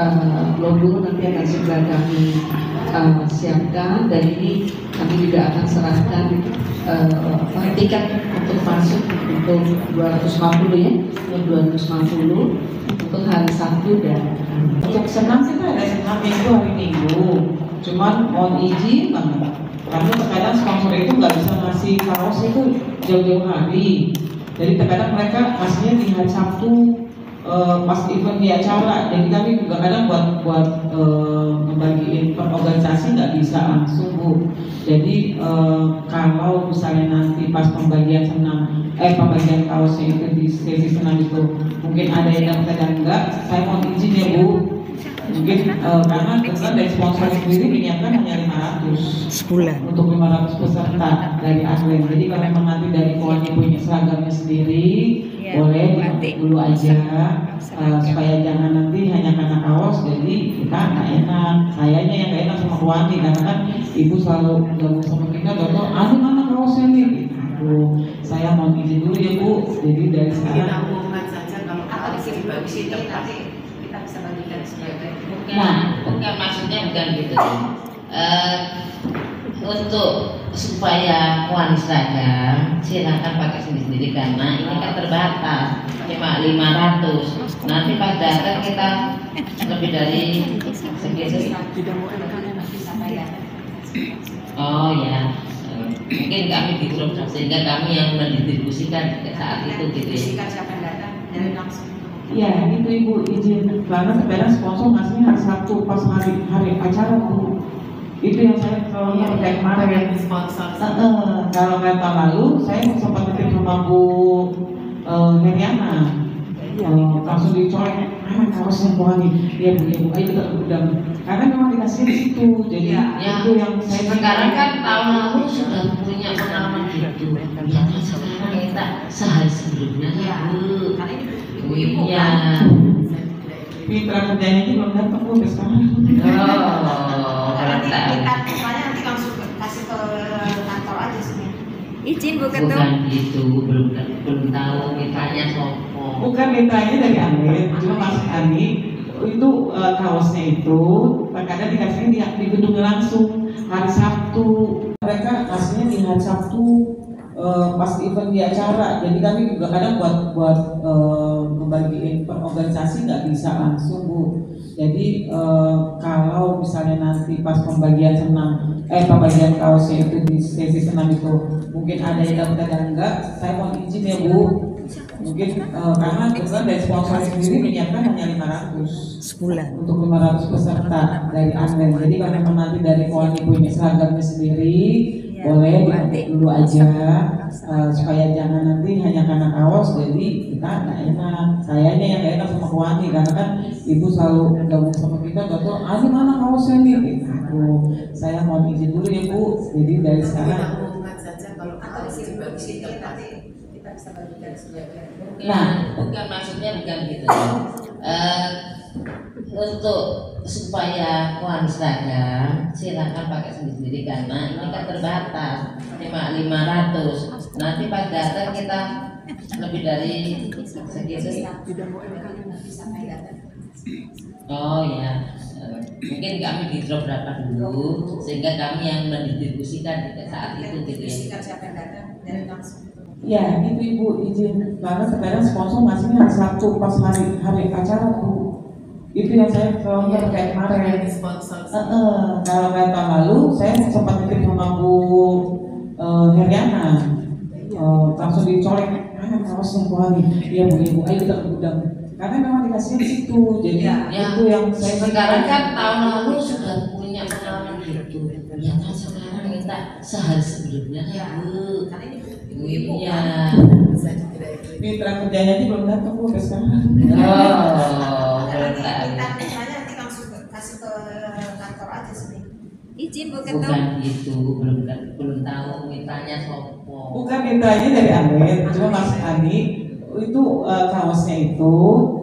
logo nanti akan segera kami siapkan, dan ini kami juga akan serahkan tiket untuk masuk untuk 250 ya, untuk 250 untuk hari Sabtu. Dan untuk senam kita ada senam minggu hari Minggu, cuman mohon izin banget karena terkadang sponsor itu nggak bisa ngasih kaos itu jauh-jauh hari, jadi terkadang mereka ngasihnya di hari Sabtu pas event di acara, jadi kami juga kadang buat ngebagiin per organisasi nggak bisa langsung, Bu. Jadi kalau misalnya nanti pas pembagian pembagian kaosnya itu di sesi senam itu mungkin ada yang dapat dan enggak, saya mohon izin ya, Bu. Mungkin karena kebetulan dari sponsor sendiri menyiapkan hanya 500 sebulan untuk 500 peserta dari atlet. Jadi kalau memang nanti dari Koani punya seragamnya sendiri, boleh dibentuk dulu aja supaya jangan nanti hanya karena kaos jadi kita nggak enak. Sayanya yang nggak enak sama Koani karena kan ibu selalu gabung sama kita, contoh ada mana kaosnya nih gitu. Saya mau izin dulu ya, Bu. Jadi dari sekarang Ditambungkan saja kalau kaos dibagi tempat kita bisa bagikan sebagai. Bukan maksudnya bukan gitu. Untuk supaya Koani seragam silakan pakai sendiri-sendiri karena ini kan terbatas cuma 500. Nanti pas datang kita lebih dari segitu. Oh ya, mungkin kami di drop sehingga kami yang mendistribusikan saat itu gitu ya. Siapa yang datang dari langsung. ya itu Ibu izin karena sekarang sponsor ngasihnya hari Sabtu pas hari acara, Bu. Itu yang saya kalau kayak kemarin sponsor. kalau kayak tahun lalu saya sempat titip sama Bu Heriana, langsung dicolek kaos yang Koani, ya Bu, ayo kita udang karena memang dikasih di situ. Jadi itu yang saya sekarang kan tahun lalu sudah punya pengalaman gitu. Ya sekarang kita sehari sebelumnya Bu. Ibu-ibu ya. Mitra kerjanya ini belum datang, Bu, sekarang. Nanti nanti langsung kasih ke kantor aja sih. Izin Bu Ketum. Bukan gitu, belum tahu mitranya sopo. Bukan mitranya dari Anet, cuma Mas Ani itu kaosnya itu terkadang dikasihnya di gedung langsung hari Sabtu. Mereka kasihnya di hari Sabtu pas event di acara, jadi kami juga kadang buat membagiin per organisasi nggak bisa langsung, Bu. Jadi kalau misalnya nanti pas pembagian pembagian kaosnya itu di sesi senam itu mungkin ada yang dapat dan enggak, saya mohon izin ya, Bu. Mungkin karena kebetulan dari sponsor sendiri menyiapkan hanya 500 sebulan untuk 500 peserta dari atlet. Jadi kalau memang nanti dari Koani punya seragamnya sendiri, boleh dibentuk dulu aja supaya jangan nanti hanya karena kaos jadi kita nggak enak. Sayanya yang nggak enak sama Koani karena kan ibu selalu gabung sama kita, contoh ada mana kaosnya nih gitu. Saya mau izin dulu ya, Bu. Jadi dari sekarang Ditambungkan saja kalau kaos dibagi tempat kita bisa bagikan sebagai. Bukan maksudnya bukan gitu. Untuk supaya Koani seragam silakan pakai sendiri karena ini kan terbatas cuma 500. Nanti pas datang kita lebih dari segitu. Oh ya, mungkin kami di drop berapa dulu sehingga kami yang mendistribusikan saat itu gitu ya. Siapa yang datang dari langsung. ya itu Ibu izin karena sekarang sponsor ngasihnya hari Sabtu pas hari acara, Bu. Itu yang saya kalau kayak kemarin sponsor. kalau kayak tahun lalu saya sempat titip sama Bu Heriana, langsung dicolek kaos yang Koani, ya Bu, ayo kita udang karena memang dikasih di situ. Jadi itu yang saya sekarang kan tahun lalu sudah punya pengalaman gitu. Ya kan sekarang kita sehari sebelumnya Bu. Ibu-ibu ya. mitra kerjanya ini belum datang, Bu, sekarang. Nanti langsung kasih ke kantor aja sih. Izin Bu Ketum. Bukan gitu, belum tahu mitranya sopo. Bukan mitranya dari Anet, cuma Mas Ani itu kaosnya itu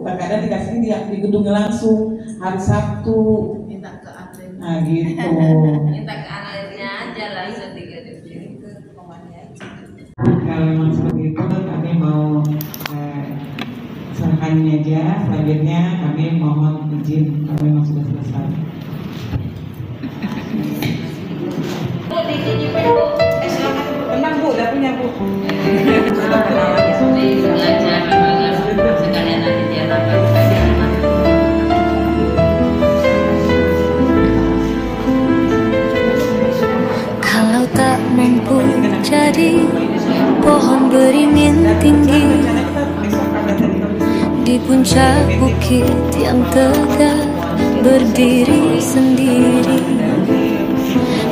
terkadang dikasih di gedung langsung hari Sabtu. Minta ke atlet. Nah Nah gitu. Minta ke analisnya aja lah, tiga dipilih ke komanya aja. Kalau memang seperti itu, kami mau serahkan ini aja. Selanjutnya kami mohon izin kalau memang sudah selesai. Bu, di sini Bu. Silakan. Tenang Bu, udah punya Bu. Belajar memang sekalian nanti dia tambah sekalian. Kalau tak mampu jadi pohon beringin tinggi di puncak bukit yang tegak berdiri sendiri,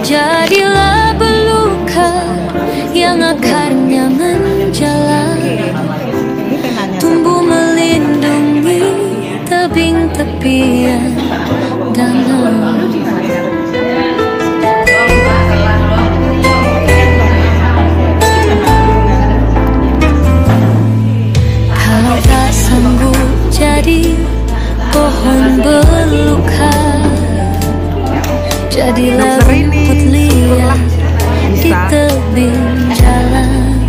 jadilah belukar yang akarnya menjalar, tumbuh melindungi tebing tepian danau. Kalau tak sanggup jadi pohon belukar, jadilah rumput liar di tebing jalan.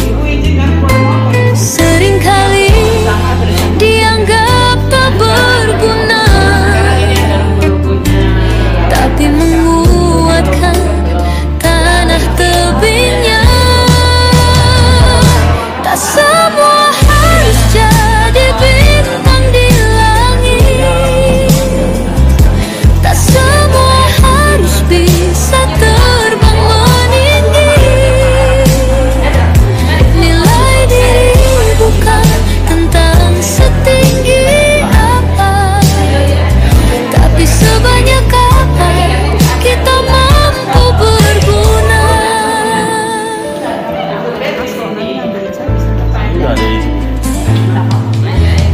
Seringkali dianggap tak berguna, tapi menguatkan tanah tebingnya. Tak semua harus jadi bintang di langit, tak semua harus bisa terbang meninggi. Nilai diri bukan tentang setinggi apa, tapi sebanyak apa kita mampu berguna.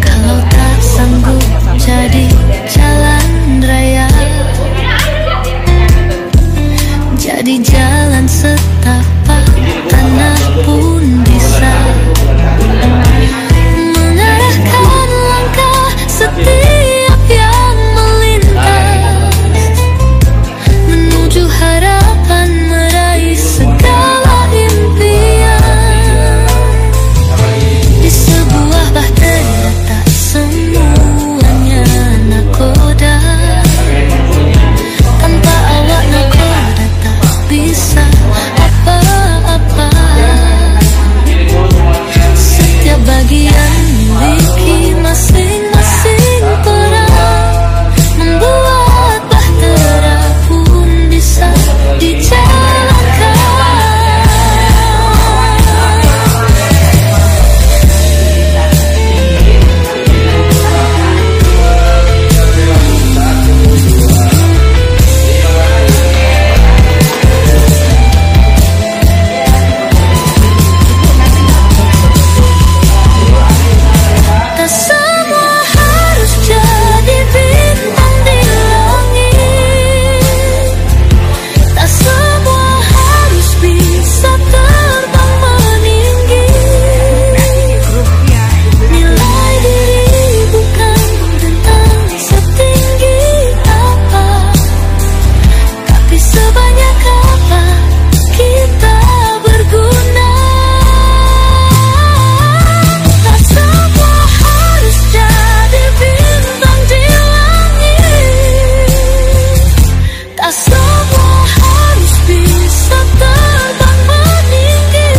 Kalau tak sanggup jadi jalan raya, jadi jalan setapak tanah pun bisa mengarahkan langkah setiap yang melintas menuju harapan, meraih segala impian. Di sebuah bahtera tak semuanya nakoda, tanpa awak nakoda tak bisa apa-apa. Setiap bagian memiliki masing-masing peran, membuat bahtera pun bisa dijalankan. Tak semua harus jadi bintang di langit, tak semua harus bisa terbang meninggi. Nilai diri bukan tentang setinggi apa, tapi sebanyak apa kita berguna. Tak semua harus jadi bintang di langit, tak semua harus bisa terbang meninggi.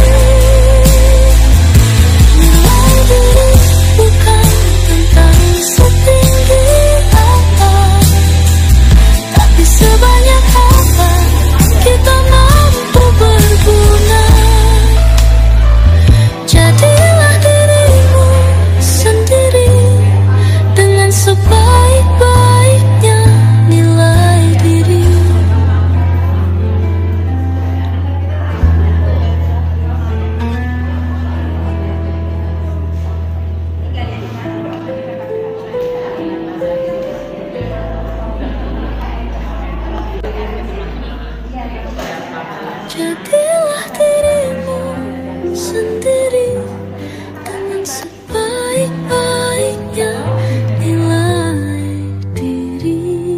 Nilai diri bukan tentang setinggi apa, tapi sebanyak apa kita mampu berguna. Jadilah dirimu sendiri dengan sebaik-baiknya nilai diri. Jadilah dirimu sendiri dengan sebaik-baiknya nilai diri.